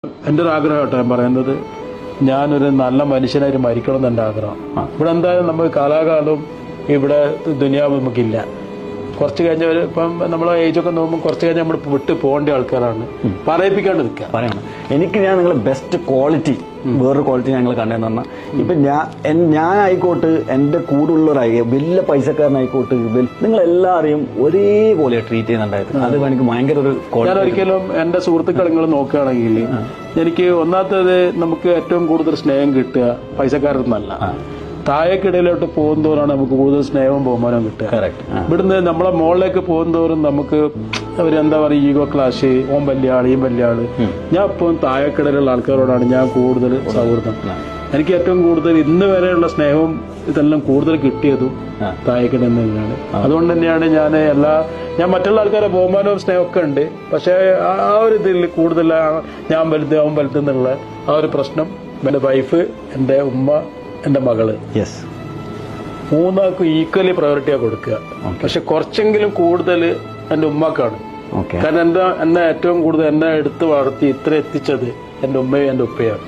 എൻ്റെ ഒരു ആഗ്രഹം കേട്ടോ ഞാൻ പറയുന്നത്, ഞാനൊരു നല്ല മനുഷ്യനായിട്ട് മരിക്കണം എന്ന് എൻ്റെ ആഗ്രഹം. ഇവിടെ എന്തായാലും നമുക്ക് കാലാകാലം ഇവിടെ ദുനിയാവ് നമുക്കില്ല. കുറച്ച് കഴിഞ്ഞവർ ഇപ്പം നമ്മളെ ഏജൊക്കെ നോക്കുമ്പോൾ കുറച്ച് കഴിഞ്ഞാൽ നമ്മൾ വിട്ട് പോകേണ്ട ആൾക്കാരാണ്. പറയിപ്പിക്കാണ്ട് നിൽക്കുക പറയണം. എനിക്ക് ഞാൻ നിങ്ങളെ ബെസ്റ്റ് ക്വാളിറ്റി, വേറൊരു ക്വാളിറ്റി ഞങ്ങൾ കണ്ടതെന്ന് പറഞ്ഞാൽ, ഇപ്പൊ ഞാനായിക്കോട്ട് എന്റെ കൂടുള്ളവരായി വലിയ പൈസക്കാരനായിക്കോട്ട് നിങ്ങളെല്ലാവരെയും ഒരേപോലെ ട്രീറ്റ് ചെയ്യുന്നുണ്ടായിരുന്നു. അത് എനിക്ക് ഭയങ്കര ഒരു ഞാൻ ഒരിക്കലും എന്റെ സുഹൃത്തുക്കൾ നിങ്ങൾ നോക്കുകയാണെങ്കിൽ എനിക്ക് ഒന്നാമത്തേത് നമുക്ക് ഏറ്റവും കൂടുതൽ സ്നേഹം കിട്ടുക പൈസക്കാരിൽ നിന്നല്ല, താഴേക്കിടയിലോട്ട് പോകുന്നതോറാണ് നമുക്ക് കൂടുതൽ സ്നേഹവും ബഹുമാനവും കിട്ടുക. ഇവിടുന്ന് നമ്മളെ മുകളിലേക്ക് പോകുന്നതോറും നമുക്ക് അവരെന്താ പറയുക, ഈഗോ ക്ലാഷ്, ഓൻ വലിയ ആള് ഈ വലിയ ആള്. ഞാൻ ഇപ്പം താഴേക്കിടയിലുള്ള ആൾക്കാരോടാണ് ഞാൻ കൂടുതൽ സൗഹൃദം. എനിക്ക് ഏറ്റവും കൂടുതൽ ഇന്ന് വരെയുള്ള സ്നേഹവും ഇതെല്ലാം കൂടുതൽ കിട്ടിയതും താഴേക്കിടയിൽ തന്നെയാണ്. അതുകൊണ്ട് തന്നെയാണ് ഞാൻ മറ്റുള്ള ആൾക്കാരെ ബഹുമാനവും സ്നേഹമൊക്കെ ഉണ്ട്, പക്ഷെ ആ ഒരു ഇതിൽ കൂടുതൽ ഞാൻ വലുത് അവൻ വലുതെന്നുള്ള ആ ഒരു പ്രശ്നം എൻ്റെ വൈഫ്, എൻ്റെ ഉമ്മ, എൻ്റെ മകള്, മൂന്നാൾക്കും ഈക്വലി പ്രയോറിറ്റിയാ കൊടുക്കുക. പക്ഷെ കുറച്ചെങ്കിലും കൂടുതൽ എൻ്റെ ഉമ്മക്കാണ്. കാരണം എന്നെ ഏറ്റവും കൂടുതൽ എന്നെ എടുത്ത് വളർത്തി ഇത്ര എത്തിച്ചത് എൻ്റെ ഉമ്മയും എൻ്റെ ഉപ്പയാണ്.